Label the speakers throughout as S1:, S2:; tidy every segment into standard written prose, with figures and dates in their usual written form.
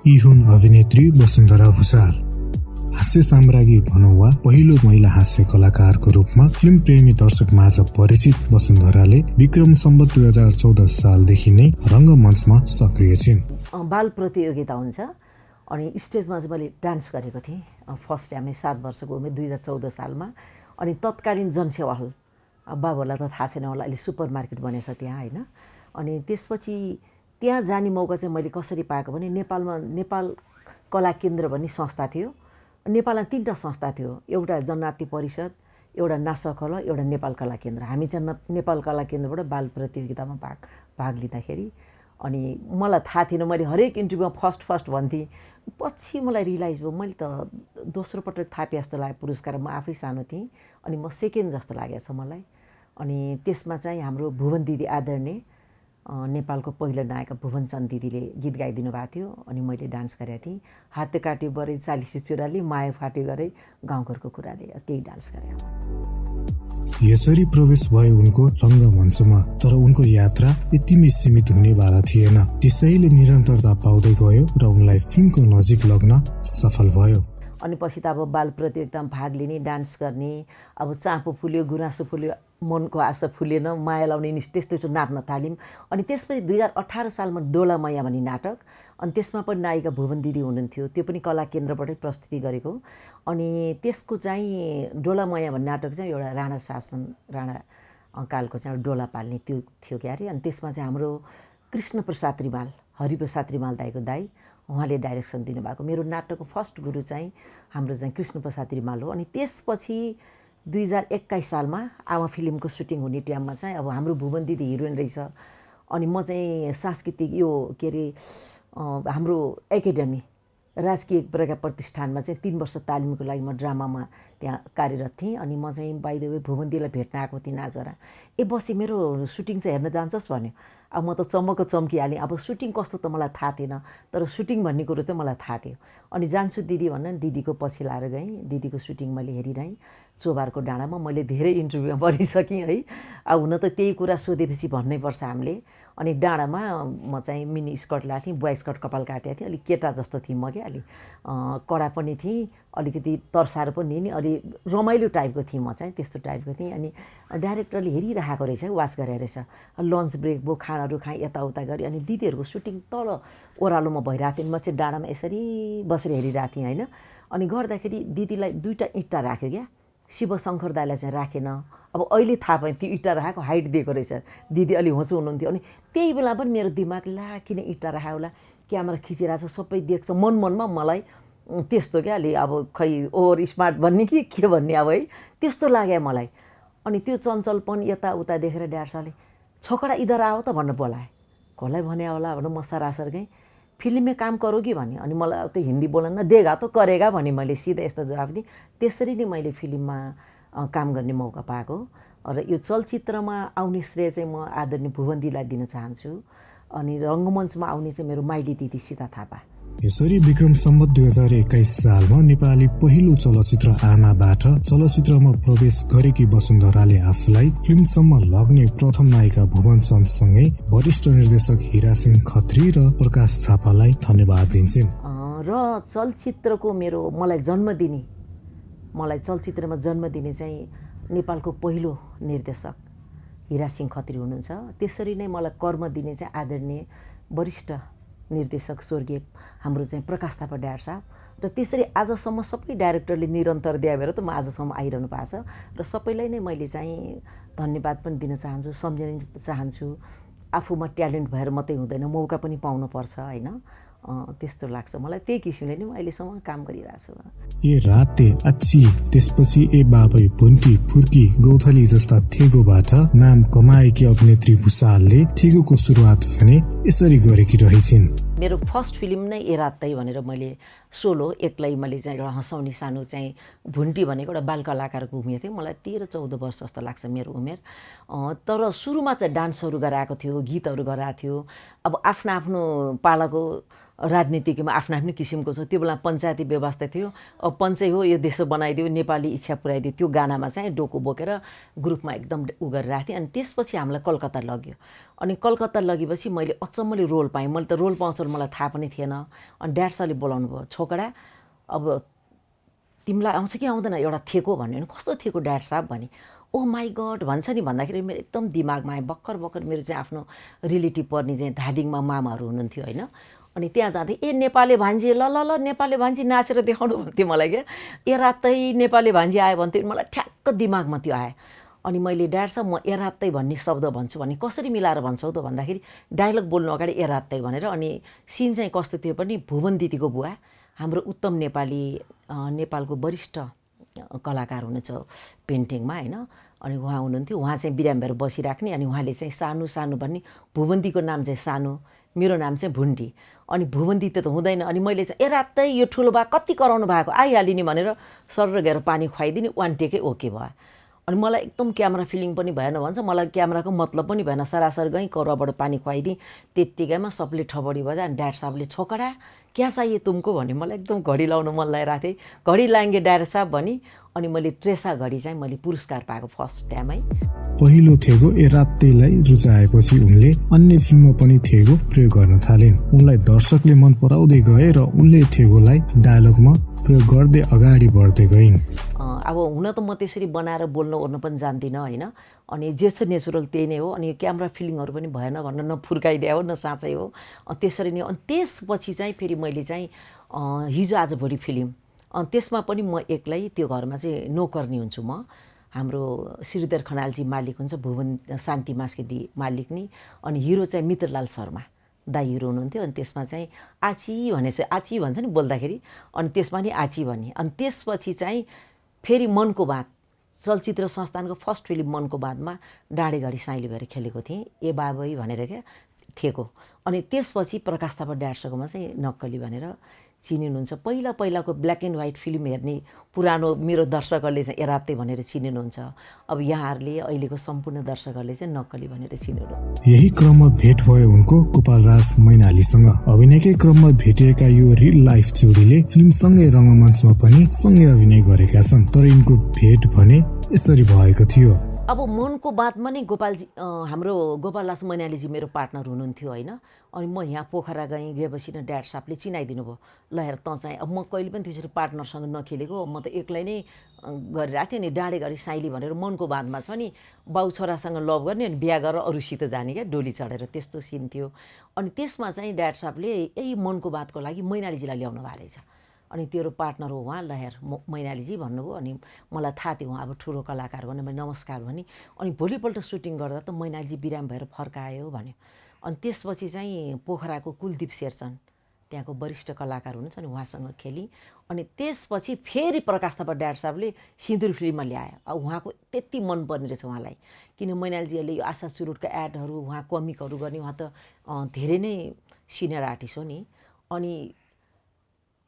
S1: यी हुन् अभिनेत्री वसुन्धरा भुसाल। हास्य साम्राज्ञी भनौँ वा पहिलो महिला हास्य कलाकारको रूपमा फिल्म प्रेमी दर्शक माझ परिचित वसुन्धराले विक्रम सम्वत 2014 सालदेखि नै रङ्गमञ्चमा सक्रिय छिन्।
S2: बाल प्रतियोगिता हुन्छ अनि स्टेजमा चाहिँ मैले डान्स गरेको थिएँ फर्स्ट टाइमै 7 वर्षको उमेर 2014 सालमा। अनि तत्कालीन जनसेवा हल, बाबुहरूलाई त थाहा छैन होला, अहिले सुपर मार्केट बनेछ त्यहाँ होइन। अनि त्यसपछि त्यहाँ जाने मौका चाहिँ मैले कसरी पाएको भने नेपाल कला केन्द्र भन्ने संस्था थियो। नेपालमा 3टा संस्था थियो, एउटा जननाट्य परिषद, एउटा नासा कला, एउटा नेपाल कला केन्द्र। हामी चाहिँ नेपाल कला केन्द्रबाट बाल प्रतियोगितामा भाग लिँदाखेरि अनि मलाई थाहा थिएन, मैले हरेक इन्टरभ्यूमा फर्स्ट भन्थेँ। पछि मलाई रियलाइज भयो मैले त दोस्रो पटक थापे जस्तो लाग्यो पुरस्कार, म आफै सानो थिएँ अनि म सेकेन्ड जस्तो लागेको छ मलाई। अनि त्यसमा चाहिँ हाम्रो भुवन दिदी आदरणीय नेपालको पहिलो नायक भुवनचन्द दिदीले गीत गाइदिनु भएको थियो अनि मैले डान्स गरेको थिएँ। हात काट्यो बरै 40 चुराली, माया फाट्यो गरे गाउँघरको कुराले, त्यही डान्स गरेँ।
S1: यसरी प्रवेश भयो उनको रङ्गमञ्चमा। तर उनको यात्रा यतिमै सीमित हुनेवाला थिएन। त्यसैले निरन्तरता पाउँदै गयो र उनलाई फिल्मको नजिक लग्न सफल भयो।
S2: अनि पछि त अब बाल प्रतियोगितामा भाग लिने, डान्स गर्ने, अब चाँपो फुल्यो, गुराँसो फुल्यो, मनको आशा फुलेन, माया लाउने त्यस्तो नाच्न थाल्यौँ। अनि त्यसपछि 2018 सालमा डोला मैया भन्ने नाटक, अनि त्यसमा पनि नायिका भुवन दिदी हुनुहुन्थ्यो, त्यो पनि कला केन्द्रबाटै प्रस्तुति गरेको। अनि त्यसको चाहिँ डोला मैया भन्ने नाटक चाहिँ एउटा राणा कालको चाहिँ एउटा डोला पाल्ने त्यो थियो क्यारे। अनि त्यसमा चाहिँ हाम्रो कृष्णप्रसाद रिमाल, हरिप्रसाद रिमाल दाईको दाई, उहाँले डाइरेक्सन दिनुभएको। मेरो नाटकको फर्स्ट गुरु चाहिँ हाम्रो चाहिँ कृष्णप्रसाद रिमाल हो। अनि त्यसपछि 2021 सालमा आमा फिल्मको सुटिङ हुने टाइममा चाहिँ अब हाम्रो भुवन दिदी हिरोइन रहेछ। अनि म चाहिँ सांस्कृतिक यो के अरे हाम्रो एकाडेमी राजकीय प्रज्ञा प्रतिष्ठानमा चाहिँ 3 वर्ष तालिमको लागि म ड्रामामा त्यहाँ कार्यरत थिएँ। अनि म चाहिँ बाइ द वे भुवन दिदीलाई भेट्न आएको थिएँ नाचरा। बसी मेरो सुटिङ चाहिँ हेर्न जान्छस् भन्यो। अब म त चम्किहालेँ। अब सुटिङ कस्तो त मलाई थाहा थिएन, तर सुटिङ भन्ने कुरो चाहिँ मलाई थाहा थियो। अनि जान्छु दिदी भनेर दिदीको पछि लाएर गएँ। दिदीको सुटिङ मैले हेरिरहेँ चोबारको डाँडामा। मैले धेरै इन्टरभ्यूमा भनिसकेँ है। अब हुन त त्यही कुरा सोधेपछि भन्नै पर्छ हामीले। अनि डाँडामा म चाहिँ मिनी स्कर्ट लगाएको थिएँ, बोय स्कर्ट कपाल काटेको थिएँ। अलिक केटा जस्तो थिएँ म क्या, अलिक कडा पनि थिएँ, अलिकति तर्साएर पनि नि, अलि रमाइलो टाइपको थिएँ म चाहिँ, त्यस्तो टाइपको थिएँ। अनि डाइरेक्टरले हेरिरहेको रहेछ, वाच गरेर रहेछ। लन्च ब्रेक भयो, खानाहरू खाएँ, यताउता गरेँ। अनि दिदीहरूको सुटिङ तल ओह्रालोमा भइरहेको थियो। म चाहिँ डाँडामा यसरी बसेर हेरिरहेको थिएँ होइन। अनि गर्दाखेरि दिदीलाई 2टा इँटा राख्यो क्या, शिवशङ्कर दाईलाई चाहिँ राखेन। अब अहिले थाहा पाएँ त्यो इँटा राखेको हाइट दिएको रहेछ। दिदी अलि होचो हुनुहुन्थ्यो। अनि त्यही बेला पनि मेरो दिमाग ला किन इँटा राख्यो होला, क्यामेरा खिचिरहेको छ, सबै देख्छ। मनमा मलाई त्यस्तो क्या, अलि अब खै ओभर स्मार्ट भन्ने कि के भन्ने अब है, त्यस्तो लाग्यो मलाई। अनि त्यो चञ्चलपन यताउता देखेर ड्याड सरले छोकडा इधर आओ त भनेर बोलाए। कसलाई भने होला भनेर म सरासर गएँ। फिल्म में काम करोगी भने। अनि मलाई त्यो हिन्दी बोल्न न देगा त करेगा भने मैले सिधा यस्तो जवाफ दिएँ। त्यसरी नै मैले फिल्ममा काम गर्ने मौका पाएको। र यो चलचित्रमा आउने श्रेय चाहिँ म आदरणीय भुवन दिदीलाई दिन चाहन्छु। अनि रङ्गमञ्चमा आउने चाहिँ मेरो माइली दिदी सीता थापा।
S1: यसरी विक्रम सम्वत 2021 सालमा नेपाली पहिलो चलचित्र आमाबाट चलचित्रमा प्रवेश गरेकी वसुन्धराले आफूलाई फिल्मसम्म लग्ने प्रथम नायिका भुवनचन्दसँगै वरिष्ठ निर्देशक हिरासिंह खत्री र प्रकाश थापालाई धन्यवाद दिन्छन्।
S2: र चलचित्रको मलाई चलचित्रमा जन्म दिने चाहिँ नेपालको पहिलो निर्देशक हिरासिंह खत्री हुनुहुन्छ। त्यसरी नै मलाई कर्म दिने चाहिँ आदरणीय वरिष्ठ निर्देशक स्वर्गीय हाम्रो चाहिँ प्रकाश थापा ड्याड साहब। र त्यसरी आजसम्म सबै डाइरेक्टरले निरन्तर दिए भएर त म आजसम्म आइरहनु भएको छ। र सबैलाई नै मैले चाहिँ धन्यवाद पनि दिन चाहन्छु, सम्झिन चाहन्छु। आफूमा ट्यालेन्ट भएर मात्रै हुँदैन, मौका पनि पाउनुपर्छ होइन, त्यस्तो लाग्छ मलाई। त्यही किसिमले नै म अहिलेसम्म काम गरिरहेको छु।
S1: ए राते अच्छी, त्यसपछि ए बाबै भुन्टी फुर्की गौथली जस्ता थेगोबाट नाम कमाएकी अभिनेत्री भुसालले थेगोको सुरुवात भने यसरी गरेकी रहेछिन्।
S2: मेरो फर्स्ट फिल्म नै ए रातै भनेर मैले सोलो एक्लै मैले चाहिँ एउटा हँसाउने सानो चाहिँ भुन्टी भनेको एउटा बाल कलाकारको उमेर थियो। मलाई 13-14 वर्ष जस्तो लाग्छ मेरो उमेर। तर सुरुमा चाहिँ डान्सहरू गराएको थियो, गीतहरू गराएको थियो। अब आफ्नो आफ्नो पालाको राजनीतिकमा आफ्नो आफ्नो किसिमको छ। त्यो बेला पञ्चायती व्यवस्था थियो। अब पञ्चै हो यो देश बनाइदियो, नेपाली इच्छा पुऱ्याइदियो, त्यो गानामा चाहिँ डोको बोकेर ग्रुपमा एकदम उ गरिरहेको थिएँ। अनि त्यसपछि हामीलाई कलकत्ता लग्यो। अनि कलकत्ता लगेपछि मैले अचम्मले रोल पाएँ। मैले त रोल पाउँछ मलाई थाहा पनि थिएन। अनि ड्याड सरले बोलाउनु भयो, छोकडा अब तिमीलाई आउँछ कि आउँदैन एउटा थेको भन्यो। कस्तो थेको ड्याड साहब भने, ओ माई गड भन्छ नि भन्दाखेरि मेरो एकदम दिमागमा आयो। भर्खर मेरो चाहिँ आफ्नो रिलेटिभ पर्ने चाहिँ धादिङमा मामाहरू हुनुहुन्थ्यो होइन। अनि त्यहाँ जाँदै ए नेपाली भान्जी ल ल ल नेपाली भान्जी नाचेर देखाउनु भन्थ्यो मलाई क्या। ए रातै नेपाली भान्जी आयो भन्थ्यो, मलाई ठ्याक्क दिमागमा त्यो आयो। अनि मैले ड्याड साहब म ए रातै भन्ने शब्द भन्छु भने कसरी मिलाएर भन्छौ त भन्दाखेरि डायलग बोल्नु अगाडि ए रातै भनेर। अनि सिन चाहिँ कस्तो थियो पनि, भुवन दिदीको बुवा हाम्रो उत्तम नेपाली नेपालको वरिष्ठ कलाकार हुनुहुन्छ पेन्टिङमा होइन। अनि उहाँ हुनुहुन्थ्यो, उहाँ चाहिँ बिरामी भएर बसिराख्ने। अनि उहाँले चाहिँ सानो सानो भन्ने, भुवन्तीको नाम चाहिँ सानो, मेरो नाम चाहिँ भुन्टी। अनि भुवन्ती त हुँदैन। अनि मैले चाहिँ ए रातै यो ठुलो बा कति कराउनु भएको आइहाल्यो नि भनेर सर गएर पानी खुवाइदिने, वान टेकै ओके भयो। अनि मलाई एकदम क्यामेरा फिलिङ पनि भएन भन्छ, मलाई क्यामेराको मतलब पनि भएन। सरासर गएँ करुवाबाट पानी खुवाइदिएँ। त्यत्तिकैमा सबले ठबडी बजा। अनि ड्याड साहबले छोकडा क्या चाहिए तुमको भने मलाई एकदम घडी लाउन मन लागिरहेको थिएँ। घडी लाएँगे ड्याड साहब भने। अनि मैले ट्रेसा घडी चाहिँ मैले पुरस्कार पाएको फर्स्ट टाइम है।
S1: पहिलो थेगो ए रातैलाई रुचाएपछि उनले अन्य फिल्ममा पनि थेगो प्रयोग गर्न थालिन्। उनलाई दर्शकले मन पराउँदै गए र उनले थेगोलाई डायलगमा प्रयोग गर्दै अगाडि बढ्दै गइन्।
S2: अब हुन त म त्यसरी बनाएर बोल्न ओर्न पनि जान्दिनँ होइन। अनि जे छ नेचुरल त्यही नै हो। अनि क्यामेरा फिलिङहरू पनि भएन भनेर न फुर्काइदिया हो न साँच्चै हो। त्यसरी नै। अनि त्यसपछि चाहिँ फेरि मैले चाहिँ हिजो आज भोलि फिल्म, त्यसमा पनि म एक्लै त्यो घरमा चाहिँ नोकर्नी हुन्छु म। हाम्रो श्रीधर खनालजी मालिक हुन्छ, भुवन शान्ति मास्केदी मालिक नि। अनि हिरो चाहिँ मित्रलाल शर्मा दाई हिरो हुनुहुन्थ्यो। अनि त्यसमा चाहिँ आची भनेपछि आची भन्छ नि बोल्दाखेरि, अनि त्यसमा नि आची भन्ने। अनि त्यसपछि चाहिँ फेरि मनको बात चलचित्र संस्थानको फर्स्ट फिल्म मनको बातमा डाँडेघाडी साइली भएर खेलेको थिएँ, ए बाबै भनेर क्या थिएको। अनि त्यसपछि प्रकाश थापा ड्याडसकोमा चाहिँ नक्कली भनेर चिनिनुहुन्छ। पहिलाको ब्ल्याक एन्ड व्हाइट फिल्म हेर्ने पुरानो मेरो दर्शकहरूले चाहिँ ए रातै भनेर चिनिनुहुन्छ। अब यहाँहरूले अहिलेको सम्पूर्ण दर्शकहरूले चाहिँ नक्कली भनेर चिन्नु।
S1: यही क्रममा भेट भयो उनको गोपालराज मैनालीसँग। अभिनयकै क्रममा भेटिएका यो रियल लाइफ जोडीले फिल्मसँगै रङ्गमञ्चमा पनि सँगै अभिनय गरेका छन्। तर यिनको भेट भने यसरी भएको थियो।
S2: अब मनको बातमा नै गोपालजी हाम्रो गोपालदास मैनालीजी मेरो पार्टनर हुनुहुन्थ्यो होइन। अनि म यहाँ पोखरा गएपछि न ड्याड साहबले चिनाइदिनु भयो, ल हेर त चाहिँ अब म कहिले पनि त्यसरी पार्टनरसँग नखेलेको, म त एक्लै नै गरिरहेको थिएँ नि। डाँडेघाडी साइली भनेर मनको बातमा छ नि, बाउ छोरासँग लभ गर्ने अनि बिहा गरेर अरूसित जाने क्या, डोली चढेर त्यस्तो सिन थियो। अनि त्यसमा चाहिँ ड्याड साहबले यही मनको बातको लागि मैनालीजीलाई ल्याउनु भएको रहेछ। अनि तेरो पार्टनर हो उहाँ, ल हेर मैनालीजी भन्नुभयो। अनि मलाई थाहा थियो उहाँ अब ठुलो कलाकार भने, मैले नमस्कार भने। अनि भोलिपल्ट सुटिङ गर्दा त मैनालीजी बिरामी भएर फर्कायो भन्यो। अनि त्यसपछि चाहिँ पोखराको कुलदीप शेरचन त्यहाँको वरिष्ठ कलाकार हुनुहुन्छ, अनि उहाँसँग खेली। अनि त्यसपछि फेरि प्रकाश थापा ड्याड साहबले सिन्दुर फिल्ममा ल्यायो। अब उहाँको त्यति मनपर्ने रहेछ उहाँलाई, किन मैनालीजीले यो आशा सुरुटका एडहरू, उहाँ कमिकहरू गर्ने, उहाँ त धेरै नै सिनियर आर्टिस्ट हो नि। अनि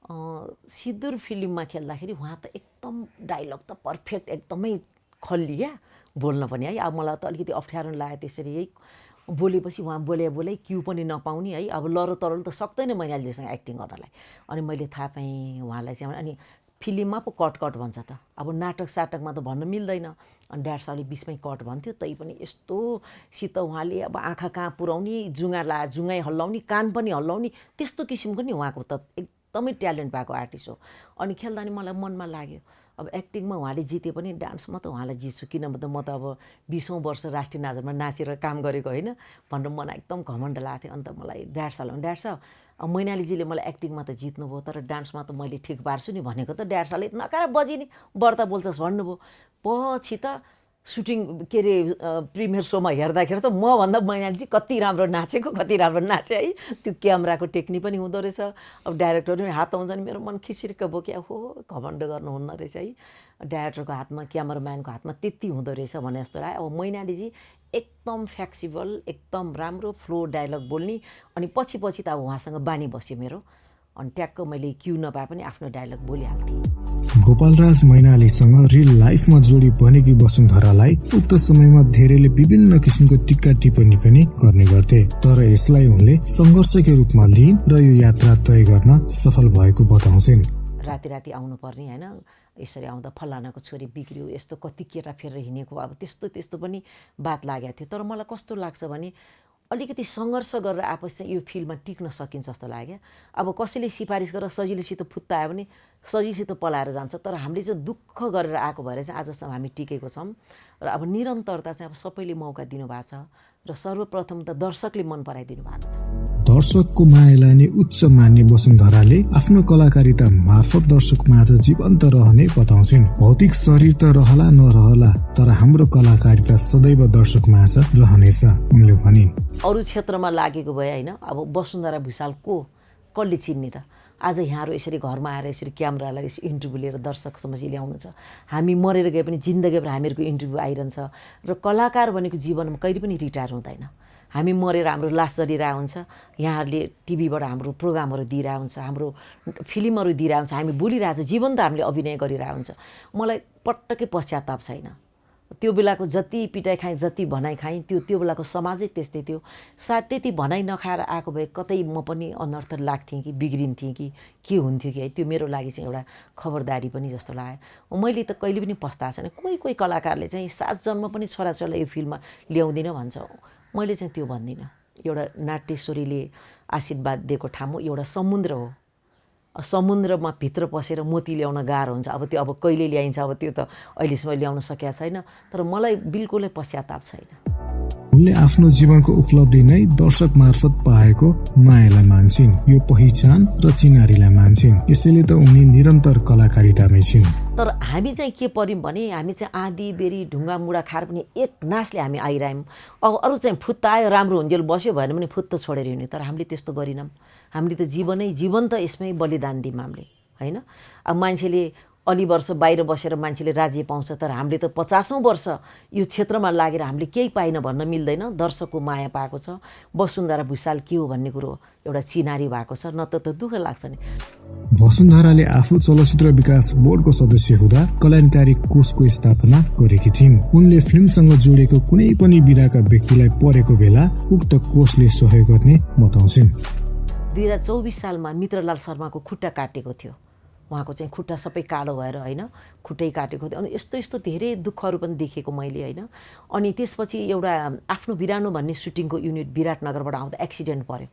S2: सिन्दुर फिल्ममा खेल्दाखेरि उहाँ त एकदम डायलग त पर्फेक्ट एकदमै खल्ली क्या बोल्न पनि है। अब मलाई त अलिकति अप्ठ्यारो लाग्यो त्यसरी है बोलेपछि। उहाँ बोले क्यु पनि नपाउने है। अब लरो तरल त सक्दैन मैनालीजीसँग एक्टिङ गर्नलाई। अनि मैले थाहा पाएँ उहाँलाई चाहिँ। अनि फिल्ममा पो कट भन्छ त, अब नाटक साटकमा त भन्न मिल्दैन। अनि ड्याड साहबले बिचमै कट भन्थ्यो, तै पनि यस्तोसित उहाँले अब आँखा कहाँ पुऱ्याउने, जुङ्गाइ हल्लाउने, कान पनि हल्लाउने, त्यस्तो किसिमको नि उहाँको त एकदमै ट्यालेन्ट भएको आर्टिस्ट हो। अनि खेल्दा नि मलाई मनमा लाग्यो अब एक्टिङमा उहाँले जिते पनि डान्समा त उहाँलाई जित्छु, किनभने म त अब 20औँ वर्ष राष्ट्रिय नाचमा नाचेर काम गरेको होइन भनेर मलाई एकदम घमण्ड लाग्थ्यो। अन्त मलाई ड्याड साहब अब मैनालीजीले मलाई एक्टिङमा त जित्नुभयो, तर डान्समा त मैले ठिक पार्छु नि भनेको त ड्याड साहबले नकारा बजिनी बढ्ता बोल्छस् भन्नुभयो। पछि त सुटिङ के अरे प्रिमियर सोमा हेर्दाखेरि त मभन्दा मैनालीजी कति राम्रो नाचे है। त्यो क्यामेराको टेक्निक पनि हुँदो रहेछ। अब डाइरेक्टरले हात आउँछ नि मेरो मन खिसिर्क बोक्या हो, घमण्ड गर्नुहुन्न रहेछ है। डाइरेक्टरको हातमा, क्यामेराम्यानको हातमा त्यति हुँदो रहेछ भने जस्तो लाग्यो। अब मैनालीजी एकदम फ्लेक्सिबल, एकदम राम्रो फ्लो डायलग बोल्ने। अनि पछि त अब उहाँसँग बानी बस्यो मेरो। अनि ट्याक्क मैले क्यु नपाए पनि आफ्नो डायलग बोलिहाल्थेँ।
S1: गोपालराज मैनालीसँग रियल लाइफमा जोडी बनेकी वसुन्धरालाई उक्त समयमा धेरैले विभिन्न किसिमको टिक्का टिप्पणी पनि गर्ने गर्थे, तर यसलाई उनले संघर्षकै रूपमा लिइन् र यो यात्रा तय गर्न सफल भएको बताउँछिन्।
S2: राति आउनु पर्ने होइन, यसरी आउँदा फलानाको छोरी बिग्रियो, यस्तो कति केटा फेरेर हिँडेको, अब त्यस्तो पनि बात लागेको थियो। तर मलाई कस्तो लाग्छ भने अलिकति सङ्घर्ष गरेर आएपछि चाहिँ यो फिल्डमा टिक्न सकिन्छ जस्तो लाग्यो। अब कसैले सिफारिस गरेर सजिलैसित फुत्तायो भने सजिलैसित पलाएर जान्छ, तर हामीले चाहिँ दुःख गरेर आएको भएर चाहिँ आजसम्म हामी टिकेको छौँ। र अब निरन्तरता चाहिँ अब सबैले मौका दिनुभएको छ र सर्वप्रथम त दर्शकले मन पराइदिनु भएको छ।
S1: दर्शकको मायालाई नै उच्च मान्ने वसुन्धराले आफ्नो कलाकारिता मार्फत दर्शकमाझ जीवन्त रहने बताउँछिन्। भौतिक शरीर त रहला नरहला, तर हाम्रो कलाकारिता सदैव दर्शकमाझ रहनेछ उनले भनिन्।
S2: अरू क्षेत्रमा लागेको भए होइन, अब वसुन्धरा भुषाल कसले चिन्ने त? आज यहाँहरू यसरी घरमा आएर यसरी क्यामेरालाई यसरी इन्टरभ्यू लिएर दर्शक समक्ष ल्याउनु छ। हामी मरेर गए पनि जिन्दगीभर हामीहरूको इन्टरभ्यू आइरहन्छ र कलाकार भनेको जीवनमा कहिले पनि रिटायर हुँदैन। हामी मरेर हाम्रो लास जलिरहेको हुन्छ, यहाँहरूले टिभीबाट हाम्रो प्रोग्रामहरू दिइरहेको हुन्छ, हाम्रो फिल्महरू दिइरहेको हुन्छ, हामी बोलिरहेको छ, जीवन त हामीले अभिनय गरिरहेको हुन्छ। मलाई पटक्कै पश्चाताप छैन। त्यो बेलाको जति पिटाइ खाएँ, जति भनाइ खाएँ, त्यो बेलाको समाजै त्यस्तै थियो। सायद त्यति भनाइ नखाएर आएको भए कतै म पनि अनर्थ लाग्थेँ कि बिग्रिन्थेँ कि के हुन्थ्यो कि है, त्यो मेरो लागि चाहिँ एउटा खबरदारी पनि जस्तो लाग्यो। मैले त कहिले पनि पस्ताएको छैन। कोही कलाकारले चाहिँ 7 जन्म पनि छोराछोरीलाई यो फिल्ममा ल्याउँदिनँ भन्छ, मैले चाहिँ त्यो भन्दिनँ। एउटा नाट्यश्वरीले आशीर्वाद दिएको ठाउँ एउटा समुद्र हो। समुद्रमा भित्र पसेर मोती ल्याउन गाह्रो हुन्छ। अब त्यो अब कहिले ल्याइन्छ, अब त्यो त अहिलेसम्म ल्याउन सकेको छैन, तर मलाई बिल्कुलै पश्चाताप छैन।
S1: उनले आफ्नो जीवनको उपलब्धि नै दर्शक मार्फत पाएको मायालाई मान्छिन्, यो पहिचान र चिनारीलाई मान्छिन्। यसैले त उनी निरन्तर कलाकारितामै छिन्।
S2: तर हामी चाहिँ के पर्यौँ भने हामी चाहिँ आँधी बेरी ढुङ्गा मुढा खाएर पनि एक नासले हामी आइरह्यौँ। अब अरू चाहिँ फुत्त आयो, राम्रो हुन्जेल बस्यो भएन भने फुत्त छोडेर हिँड्यो, तर हामीले त्यस्तो गरिनौँ। हामीले त जीवन त यसमै बलिदान दियौँ हामीले होइन। अब मान्छेले अलि वर्ष बाहिर बसेर मान्छेले राज्य पाउँछ, तर हामीले त 50औं वर्ष यो क्षेत्रमा लागेर हामीले केही पाइन भन्न मिल्दैन। दर्शकको माया पाएको छ। वसुन्धरा भुषाल के हो भन्ने कुरो एउटा चिनारी भएको छ, न त दुःख लाग्छ नि।
S1: वसुन्धराले आफू चलचित्र विकास बोर्डको सदस्य हुँदा कल्याणकारी कोषको स्थापना गरेकी थिइन्। उनले फिल्मसँग जोडिएको कुनै पनि विधाका व्यक्तिलाई परेको बेला उक्त कोषले सहयोग गर्ने बताउँछिन्।
S2: 2024 सालमा मित्रलाल शर्माको खुट्टा काटेको थियो। उहाँको चाहिँ खुट्टा सबै कालो भएर होइन, खुट्टै काटेको थियो। अनि यस्तो धेरै दुःखहरू पनि देखेको मैले होइन। अनि त्यसपछि एउटा आफ्नो बिरानो भन्ने सुटिङको युनिट विराटनगरबाट आउँदा एक्सिडेन्ट पर्यो।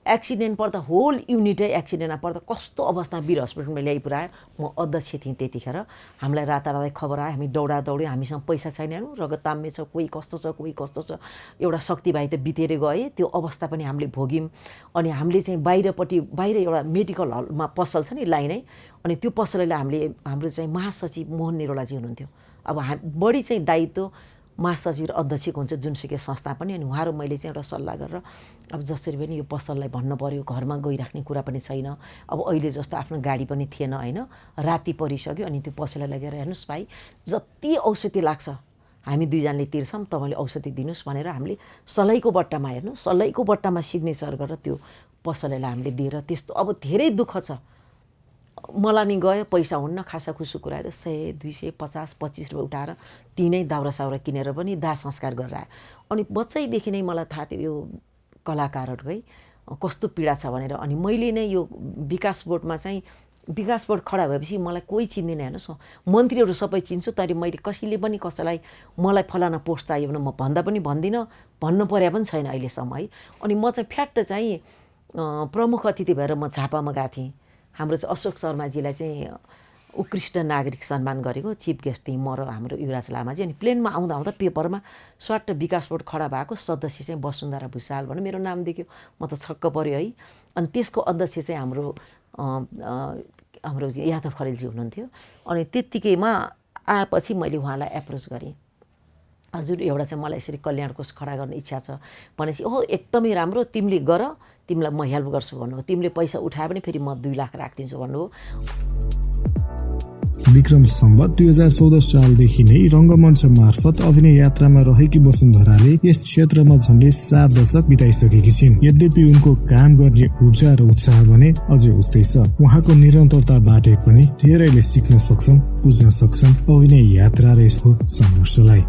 S2: एक्सिडेन्ट पर्दा होल युनिटै एक्सिडेन्टमा पर्दा कस्तो अवस्था वीर हस्पिटलमा ल्याइपुऱ्यायो। म अध्यक्ष थिएँ त्यतिखेर। हामीलाई रातारातै खबर आयो, हामी दौडादौडी, हामीसँग पैसा छैन, रगत ताम्मे छ, कोही कस्तो छ कोही कस्तो छ। एउटा शक्तिभाइ त बितेर गए, त्यो अवस्था पनि हामीले भोग्यौँ। अनि हामीले चाहिँ बाहिर एउटा मेडिकल हलमा पसल छ नि लाइनै, अनि त्यो पसलैलाई हाम्रो चाहिँ महासचिव मोहन निरोलाजी हुनुहुन्थ्यो। अब बढी चाहिँ दायित्व महासचिव र अध्यक्षको हुन्छ जुनसुकै संस्था पनि। अनि उहाँ र मैले चाहिँ एउटा सल्लाह गरेर अब जसरी पनि यो पसललाई भन्नु पऱ्यो, घरमा गइराख्ने कुरा पनि छैन, अब अहिले जस्तो आफ्नो गाडी पनि थिएन होइन, राति परिसक्यो। अनि त्यो पसललाई लगेर हेर्नुहोस् भाइ, जति औषधि लाग्छ हामी दुईजनाले तिर्छौँ, तपाईँले औषधि दिनुहोस् भनेर हामीले सलाइको बट्टामा हेर्नु, सलाइको बट्टामा सिग्नेचर गरेर त्यो पसलैलाई हामीले दिएर त्यस्तो अब धेरै दुःख छ। मलामी गयो, पैसा हुन्न, खासाखुसु कुराएर 100, 200, 50, 25 रुपियाँ उठाएर तिनै दाउरा साउरा किनेर पनि दाह संस्कार गरेर आयो। अनि बच्चैदेखि नै मलाई थाहा थियो यो कलाकारहरूकै कस्तो पीडा छ भनेर। अनि मैले नै यो विकास बोर्डमा चाहिँ विकास बोर्ड खडा भएपछि मलाई कोही चिन्दैन। हेर्नुहोस्, मन्त्रीहरू सबै चिन्छु, तर मैले कसैले पनि कसैलाई मलाई फलाना पोस्ट चाहियो भने म भन्दा पनि भन्दिनँ, भन्नु पर्या पनि छैन अहिलेसम्म है। अनि म चाहिँ फ्याट्ट चाहिँ प्रमुख अतिथि भएर म झापामा गएको थिएँ। हाम्रो चाहिँ अशोक शर्माजीलाई चाहिँ उत्कृष्ट नागरिक सम्मान गरेको चिफ गेस्ट थिएँ म र हाम्रो युवराज लामाजी। अनि प्लेनमा आउँदा पेपरमा स्वाट विकास बोर्ड खडा भएको सदस्य चाहिँ वसुन्धरा भुषाल भनेर मेरो नाम देख्यो। म त छक्क पऱ्यो है। अनि त्यसको अध्यक्ष चाहिँ हाम्रो यादव खरेलजी हुनुहुन्थ्यो। अनि त्यत्तिकैमा आएपछि मैले उहाँलाई एप्रोच गरेँ, हजुर एउटा चाहिँ मलाई यसरी कल्याण कोष खडा गर्ने इच्छा छ भनेपछि, ओहो एकदमै राम्रो, तिमीले गर, तिमीलाई म हेल्प गर्छु भन्नुभयो। तिमीले पैसा उठायो भने फेरि म 2 लाख राखिदिन्छु भन्नुभयो।
S1: विक्रम सम्वत 2014 सालदेखि नै रंगमञ्च मार्फत अभिनय यात्रामा रहेकी वसुन्धराले यस क्षेत्रमा झन्डै 7 दशक बिताइसकेकी छिन्। यद्यपि उनको काम गर्ने ऊर्जा र उत्साह भने अझै उस्तै छ। उहाँको निरन्तरताबाट पनि धेरैले सिक्न सक्छन्, बुझ्न सक्छन् अभिनय यात्रा र यसको संघर्षलाई।